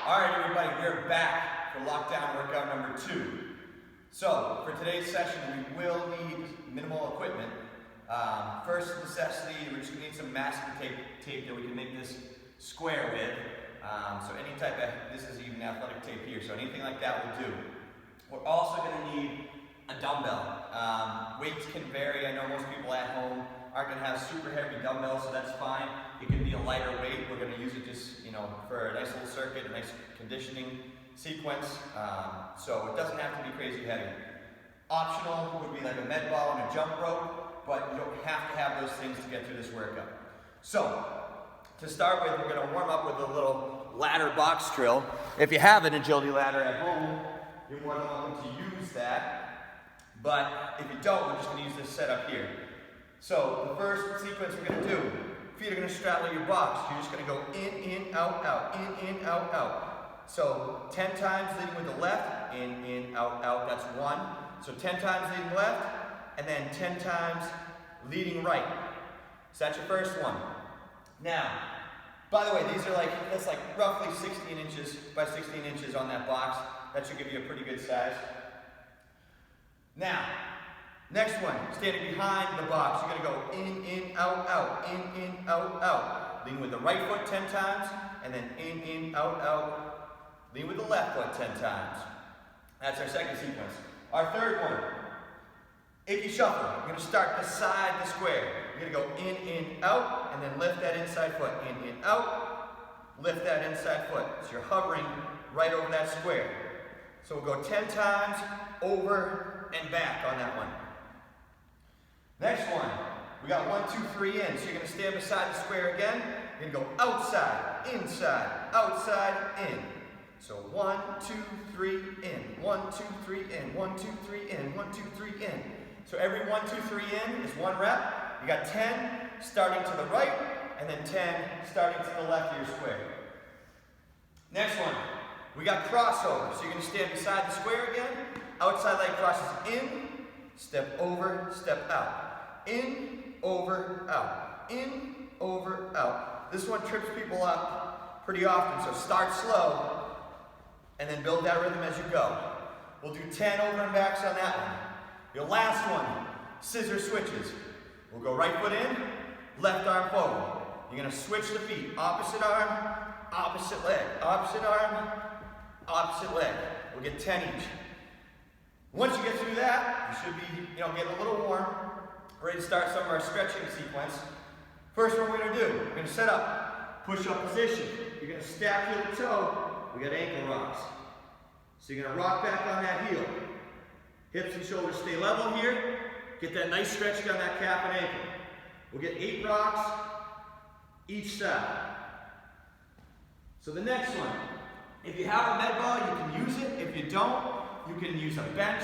All right, everybody, we're back for lockdown workout number 2. So, for today's session, we will need minimal equipment. First necessity, we're just going to need some masking tape that we can make this square with. So any type of, this is even athletic tape here, so anything like that will do. We're also going to need a dumbbell. Weights can vary. I know most people at home aren't going to have super heavy dumbbells, so that's fine. It can be a lighter weight. We're going to use it just, for a nice little circuit, a nice conditioning sequence. So it doesn't have to be crazy heavy. Optional would be like a med ball and a jump rope, but you don't have to have those things to get through this workout. So, to start with, we're going to warm up with a little ladder box drill. If you have an agility ladder at home, you're more than welcome to use that. But if you don't, we're just going to use this setup here. So the first sequence we're going to do, feet are going to straddle your box. You're just going to go in, out, out, in, out, out. So 10 times leading with the left, in, out, out, that's 1. So 10 times leading left, and then 10 times leading right. So that's your first one. Now, by the way, these are that's roughly 16 inches by 16 inches on that box. That should give you a pretty good size. Now, next one, standing behind the box, you're going to go in, out, out, in, out, out. Lean with the right foot 10 times, and then in, out, out. Lean with the left foot 10 times. That's our second sequence. Our third one, Icky shuffle. We're going to start beside the square. You're going to go in, out, and then lift that inside foot. In, out, lift that inside foot. So you're hovering right over that square. So we'll go 10 times over and back on that one. Next one, we got 1, 2, 3 in. So you're going to stand beside the square again. You're going to go outside, inside, outside, in. So 1, 2, 3 in. 1, 2, 3 in. 1, 2, 3 in. 1, 2, 3 in. So every 1, 2, 3 in is 1 rep. You got 10 starting to the right, and then 10 starting to the left of your square. Next one, we got crossover. So you're going to stand beside the square again. Outside leg crosses in, step over, step out. In, over, out. In, over, out. This one trips people up pretty often, so start slow, and then build that rhythm as you go. We'll do 10 over and backs on that one. Your last one, scissor switches. We'll go right foot in, left arm forward. You're going to switch the feet. Opposite arm, opposite leg. Opposite arm, opposite leg. We'll get 10 each. Once you get through that, you should be, getting a little warm, ready to start some of our stretching sequence. First one we're going to do, we're going to set up, push-up position. You're going to stack heel to toe. We got ankle rocks. So you're going to rock back on that heel. Hips and shoulders stay level here. Get that nice stretch down that calf and ankle. We'll get 8 rocks each side. So the next one, if you have a med ball, you can use it. If you don't, you can use a bench,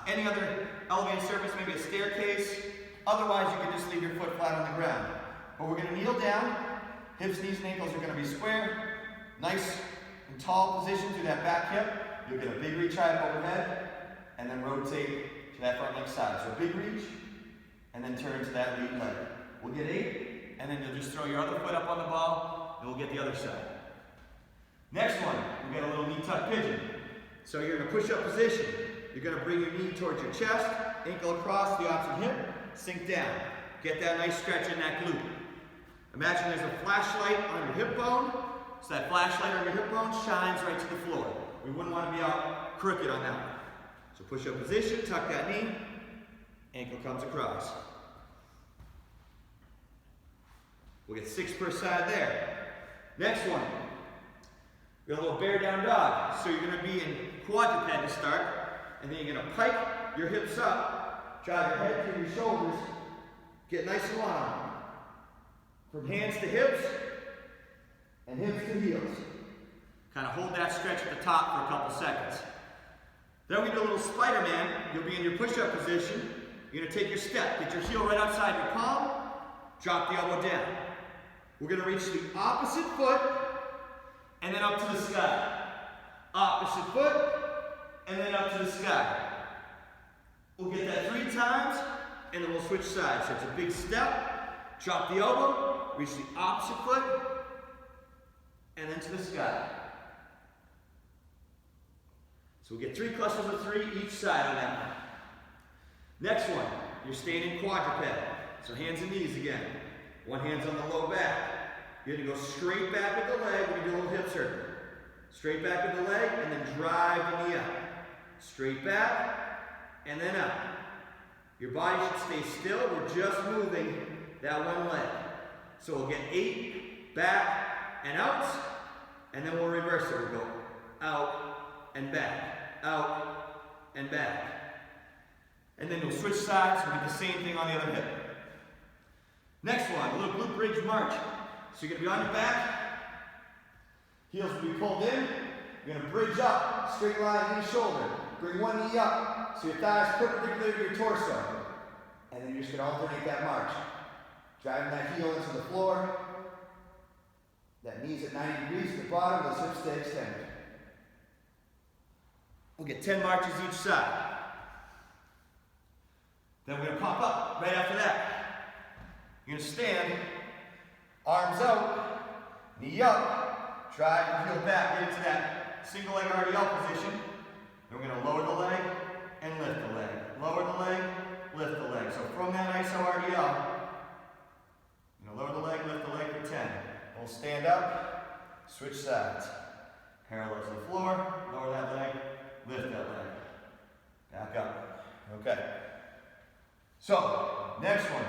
any other elevated surface, maybe a staircase. Otherwise, you can just leave your foot flat on the ground. But we're going to kneel down. Hips, knees, and ankles are going to be square. Nice and tall position through that back hip. You'll get a big reach high up overhead, and then rotate to that front leg side. So a big reach, and then turn to that lead leg. We'll get 8, and then you'll just throw your other foot up on the ball, and we'll get the other side. Next one, we get a little knee tuck pigeon. So you're in a push-up position. You're going to bring your knee towards your chest, ankle across the opposite hip, sink down. Get that nice stretch in that glute. Imagine there's a flashlight on your hip bone, so that flashlight on your hip bone shines right to the floor. We wouldn't want to be out crooked on that one. So push-up position, tuck that knee, ankle comes across. We'll get 6 per side there. Next one, we got a little bear down dog. So you're going to be in quadruped to start, and then you're going to pike your hips up, drive your head through your shoulders, get nice and long. From hands to hips, and hips to heels. Kind of hold that stretch at the top for a couple seconds. Then we do a little Spider-Man. You'll be in your push-up position. You're going to take your step. Get your heel right outside your palm. Drop the elbow down. We're going to reach the opposite foot and then up to the sky. Opposite foot and then up to the sky. We'll get that 3 times and then we'll switch sides. So it's a big step. Drop the elbow. Reach the opposite foot and then to the sky. So we'll get 3 clusters of 3 each side on that one. Next one, you're standing quadruped. So hands and knees again. One hand's on the low back. You're going to go straight back with the leg. We're going to do a little hip circle. Straight back with the leg and then drive the knee up. Straight back and then up. Your body should stay still. We're just moving that one leg. So we'll get 8 back and out, and then we'll reverse it. We'll go out and back, out and back. And then we'll switch sides and do the same thing on the other hip. Next one, a little glute bridge march. So you're going to be on your back, heels will be pulled in. You're going to bridge up, straight line, knee, shoulder. Bring one knee up, so your thigh is perpendicular to your torso. And then you're just going to alternate that march. Driving that heel into the floor. That knee's at 90 degrees to the bottom, those hips stay extended. We'll get 10 marches each side. Then we're going to pop up right after that. You're going to stand, arms out, knee up, drive your heel back into that single leg RDL position. Then we're going to lower the leg and lift the leg. Lower the leg, lift the leg. So from that ISO RDL, you're going to lower the leg, lift the leg for 10. We'll stand up, switch sides. Parallel to the floor, lower that leg, lift that leg. Back up. Okay. So, next one,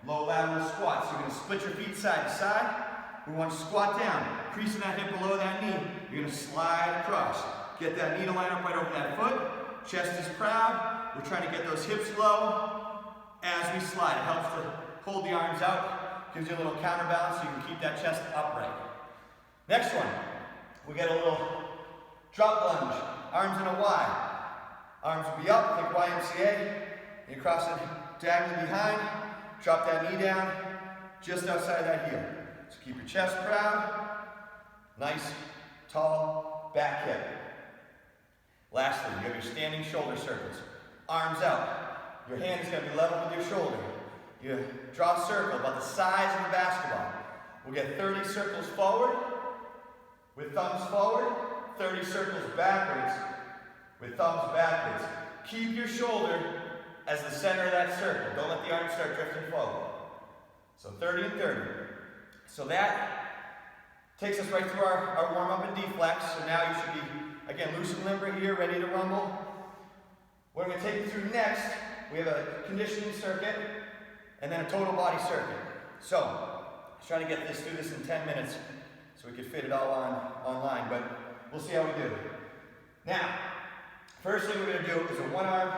low lateral squat. So you're going to split your feet side to side. We want to squat down, creasing that hip below that knee. You're going to slide across. Get that knee to line up right over that foot. Chest is proud. We're trying to get those hips low as we slide. It helps to hold the arms out. Gives you a little counterbalance so you can keep that chest upright. Next one, we get a little drop lunge. Arms in a Y. Arms will be up, think YMCA. You cross it diagonally behind. Drop that knee down just outside that heel. So keep your chest proud. Nice, tall back hip. Lastly, you have your standing shoulder circles. Arms out. Your hand is going to be level with your shoulder. You draw a circle about the size of a basketball. We'll get 30 circles forward with thumbs forward, 30 circles backwards with thumbs backwards. Keep your shoulder as the center of that circle. Don't let the arms start drifting forward. So 30 and 30. So that takes us right through our warm-up and deflex. So now you should be, again, loose and limber here, ready to rumble. What I'm going to take you through next, we have a conditioning circuit and then a total body circuit. So, I was trying to get this through this in 10 minutes so we could fit it all online, but we'll see how we do. Now, first thing we're going to do is a one-arm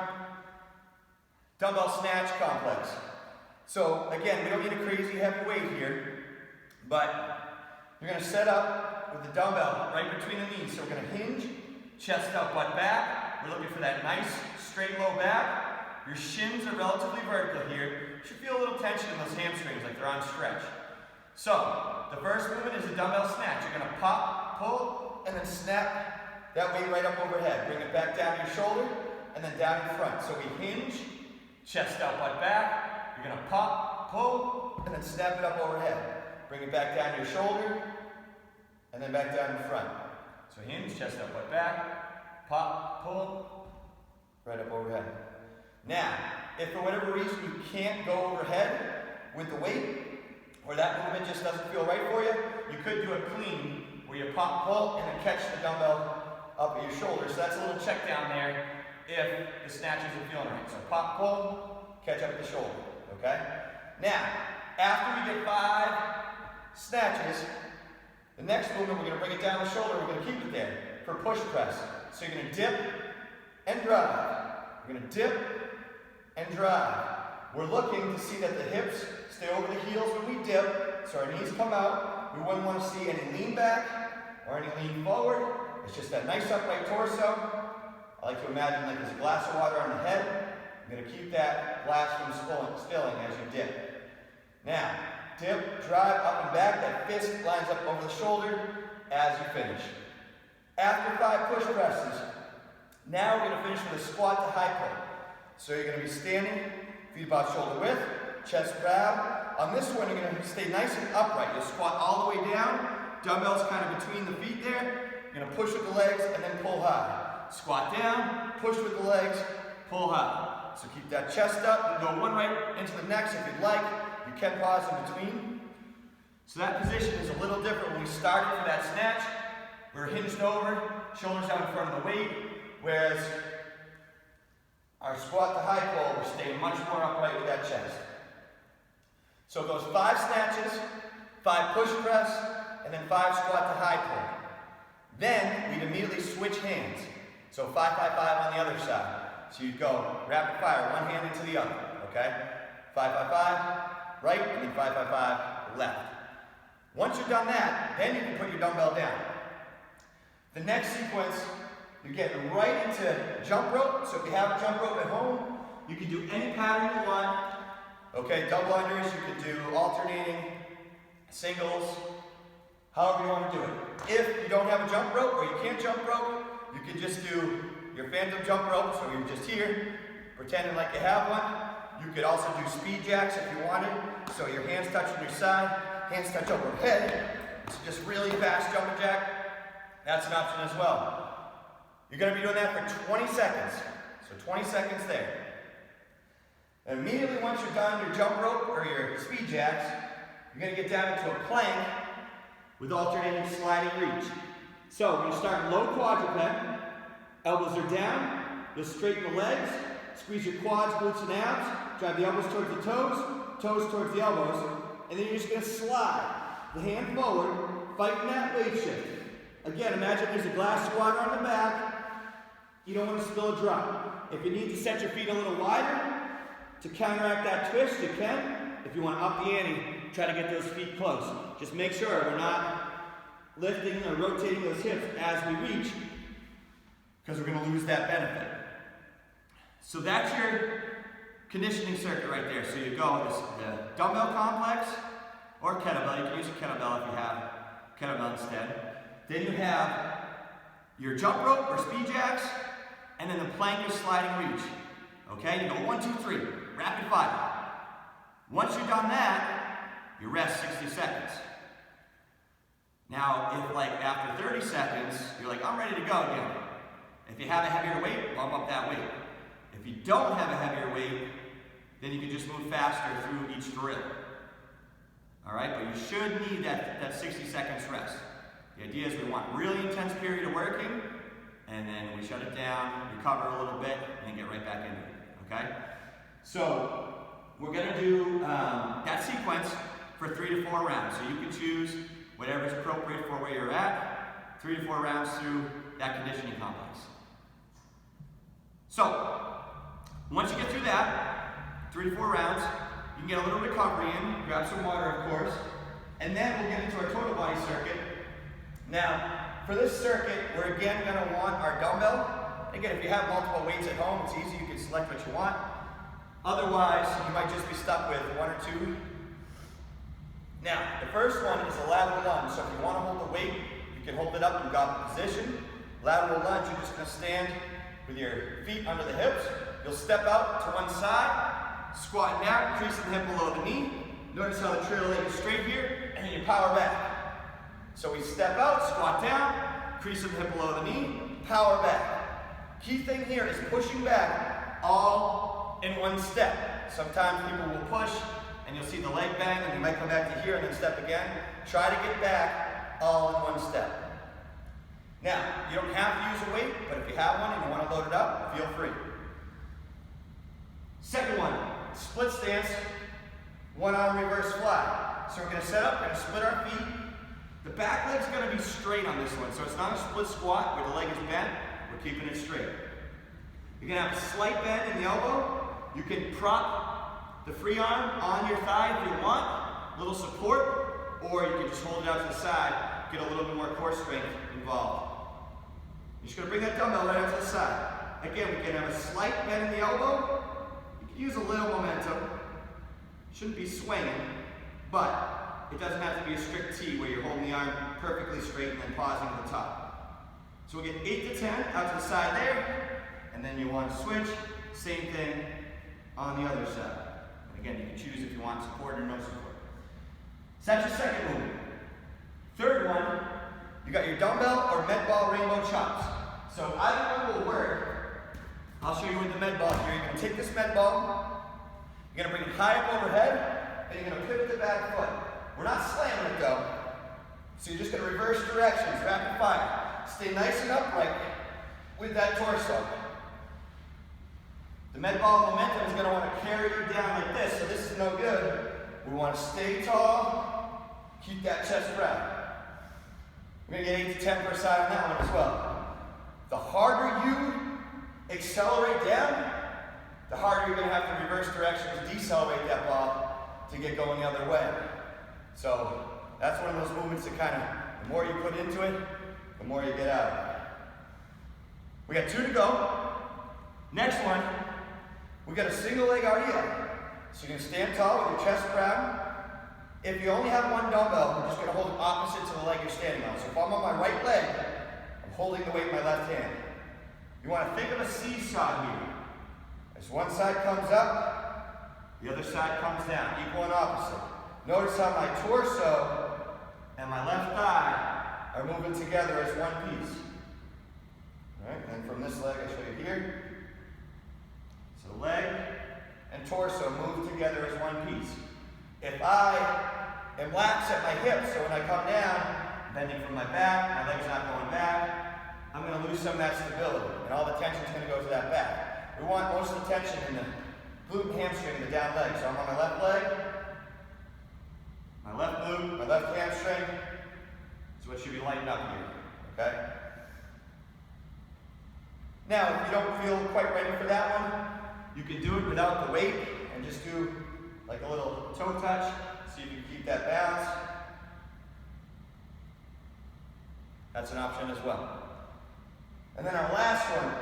dumbbell snatch complex. So, again, we don't need a crazy heavy weight here, but you're going to set up with the dumbbell right between the knees. So we're going to hinge, chest up, butt back. We're looking for that nice, straight low back. Your shins are relatively vertical here. You should feel a little tension in those hamstrings like they're on stretch. So, the first movement is a dumbbell snatch. You're going to pop, pull, and then snap that weight right up overhead. Bring it back down to your shoulder, and then down in front. So we hinge, chest out, butt back. You're going to pop, pull, and then snap it up overhead. Bring it back down to your shoulder, and then back down in front. So hinge, chest out, butt back, pop, pull, right up overhead. Now, if for whatever reason you can't go overhead with the weight, or that movement just doesn't feel right for you, you could do it clean, where you pop, pull, and then catch the dumbbell up at your shoulder. So that's a little check down there if the snatch isn't feeling right. So pop, pull, catch up at the shoulder, okay? Now, after we get 5 snatches, the next movement, we're going to bring it down the shoulder. We're going to keep it there for push press. So you're going to dip and drive. You're going to dip and drive. We're looking to see that the hips stay over the heels when we dip, so our knees come out. We wouldn't want to see any lean back or any lean forward. It's just that nice upright torso. I like to imagine like there's a glass of water on the head. You're going to keep that glass from spilling as you dip. Now, dip, drive, up and back. That fist lines up over the shoulder as you finish. After 5 push presses, now we're going to finish with a squat to high pull. So you're going to be standing, feet about shoulder width, chest proud. On this one, you're going to stay nice and upright. You'll squat all the way down. Dumbbells kind of between the feet there. You're going to push with the legs and then pull high. Squat down, push with the legs, pull high. So keep that chest up and go one right into the next if you'd like. You can pause in between. So that position is a little different when we started for that snatch. We're hinged over, shoulders down in front of the weight, whereas our squat to high pull, we're staying much more upright with that chest. So it goes 5 snatches, 5 push press, and then 5 squat to high pull. Then we'd immediately switch hands. So 5, 5, 5 on the other side. So you'd go rapid fire, one hand into the other, okay? 5, 5, 5, right, and then 5, 5, 5, left. Once you've done that, then you can put your dumbbell down. The next sequence, you're getting right into jump rope. So if you have a jump rope at home, you can do any pattern you want. Okay, double unders, you can do alternating, singles, however you want to do it. If you don't have a jump rope or you can't jump rope, you can just do your phantom jump rope, so you're just here, pretending like you have one. You could also do speed jacks if you wanted, so your hands touch on your side, hands touch overhead. It's just really fast jumping jack. That's an option as well. You're going to be doing that for 20 seconds. So 20 seconds there. And immediately once you're done your jump rope or your speed jacks, you're going to get down into a plank with alternating sliding reach. So when you start low quadruped, elbows are down, you'll straighten the legs, squeeze your quads, glutes, and abs, drive the elbows towards the toes, toes towards the elbows, and then you're just going to slide the hand forward, fighting that weight shift. Again, imagine there's a glass of water on the back. You don't want to spill a drop. If you need to set your feet a little wider to counteract that twist, you can. If you want to up the ante, try to get those feet close. Just make sure we're not lifting or rotating those hips as we reach, because we're going to lose that benefit. So that's your conditioning circuit right there. So you go the dumbbell complex or kettlebell. You can use a kettlebell if you have kettlebell instead. Then you have your jump rope or speed jacks, and then the plank or sliding reach. Okay, you go 1, 2, 3, rapid fire. Once you've done that, you rest 60 seconds. Now, if like after 30 seconds, you're like, I'm ready to go again. If you have a heavier weight, bump up that weight. If you don't have a heavier weight, then you can just move faster through each drill. All right, but you should need that 60 seconds rest. The idea is we want really intense period of working, and then we shut it down, recover a little bit, and then get right back into it, okay? So we're gonna do that sequence for 3 to 4 rounds. So you can choose whatever is appropriate for where you're at, 3 to 4 rounds through that conditioning complex. So once you get through that, 3 to 4 rounds, you can get a little recovery in, grab some water of course, and then we'll get into our total body circuit. Now, for this circuit, we're again going to want our dumbbell. Again, if you have multiple weights at home, it's easy, you can select what you want. Otherwise, you might just be stuck with 1 or 2. Now, the first one is a lateral lunge. So if you want to hold the weight, you can hold it up in God position. Lateral lunge, you're just going to stand with your feet under the hips. You'll step out to one side, squat down, creasing the hip below the knee. Notice how the trail leg is straight here, and then you power back. So we step out, squat down, creasing the hip below the knee, power back. Key thing here is pushing back all in one step. Sometimes people will push, and you'll see the leg bang, and you might come back to here and then step again. Try to get back all in one step. Now, you don't have to use a weight, but if you have one and you want to load it up, feel free. Second one, split stance, one arm reverse fly. So we're going to set up, we're going to split our feet. The back leg's going to be straight on this one, so it's not a split squat where the leg is bent, we're keeping it straight. You're going to have a slight bend in the elbow. You can prop the free arm on your thigh if you want, a little support, or you can just hold it out to the side, get a little bit more core strength involved. You're just going to bring that dumbbell right out to the side. Again, we can have a slight bend in the elbow. You can use a little momentum. Shouldn't be swinging, but it doesn't have to be a strict T where you're holding the arm perfectly straight and then pausing at the top. So we'll get 8 to 10 out to the side there, and then you want to switch. Same thing on the other side. And again, you can choose if you want support or no support. So that's your second movement. Third one, you got your dumbbell or med ball rainbow chops. So either one will work. I'll show you with the med ball here. You're going to take this med ball, you're going to bring it high up overhead, and you're going to pivot the back foot. We're not slamming it though. So you're just going to reverse directions, rapid fire. Stay nice and upright with that torso. The med ball momentum is going to want to carry you down like this, so this is no good. We want to stay tall, keep that chest proud. We're going to get 8 to 10 per side on that one as well. The harder you accelerate down, the harder you're going to have to reverse directions, decelerate that ball to get going the other way. So that's one of those movements that kind of, the more you put into it, the more you get out of it. We got 2 to go. Next one, we got a single leg RDL. So you're going to stand tall with your chest proud. If you only have one dumbbell, I'm just going to hold it opposite to the leg you're standing on. So if I'm on my right leg, I'm holding the weight in my left hand. You want to think of a seesaw here. As one side comes up, the other side comes down, equal and opposite. Notice how my torso and my left thigh are moving together as one piece. All right, and from this leg, I'll show you here. So leg and torso move together as one piece. If I am lax at my hips, so when I come down, bending from my back, my leg's not going back, I'm going to lose some of that stability, and all the tension is going to go to that back. We want most of the tension in the glute and hamstring and the down leg. So I'm on my left leg, my left glute, my left hamstring. That's what should be lightened up here, okay? Now, if you don't feel quite ready for that one, you can do it without the weight and just do like a little toe touch. See if you can keep that balance. That's an option as well. And then our last one,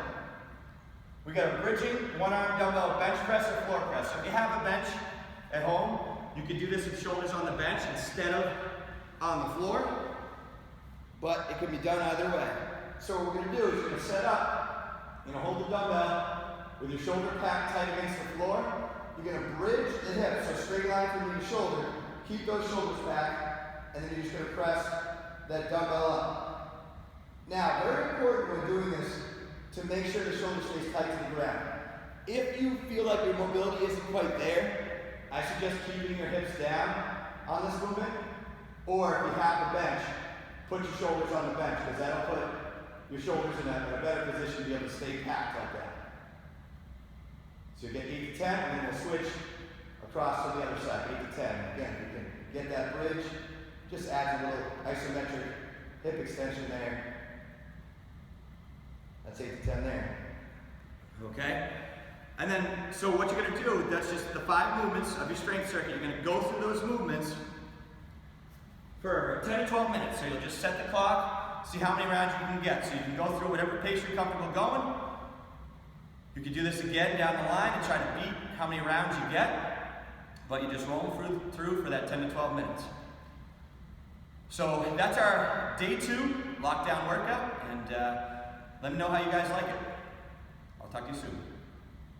we got a bridging one-arm dumbbell bench press or floor press. So if you have a bench at home, you can do this with shoulders on the bench instead of on the floor, but it can be done either way. So what we're going to do is you're going to set up, you're going to hold the dumbbell with your shoulder packed tight against the floor. You're going to bridge the hips, so straight line from your shoulder, keep those shoulders back, and then you're just going to press that dumbbell up. Now, very important when doing this to make sure the shoulder stays tight to the ground. If you feel like your mobility isn't quite there, I suggest keeping your hips down on this movement, or if you have a bench, put your shoulders on the bench, because that'll put your shoulders in a better position to be able to stay packed like that. So you get 8 to 10, and then we'll switch across to the other side, 8 to 10. Again, you can get that bridge, just add a little isometric hip extension there. That's 8 to 10 there. Okay? And then, so what you're going to do, that's just the 5 movements of your strength circuit. You're going to go through those movements for 10 to 12 minutes. So you'll just set the clock, see how many rounds you can get. So you can go through whatever pace you're comfortable going. You can do this again down the line and try to beat how many rounds you get, but you just roll through for that 10 to 12 minutes. So that's our day 2 lockdown workout, and let me know how you guys like it. I'll talk to you soon.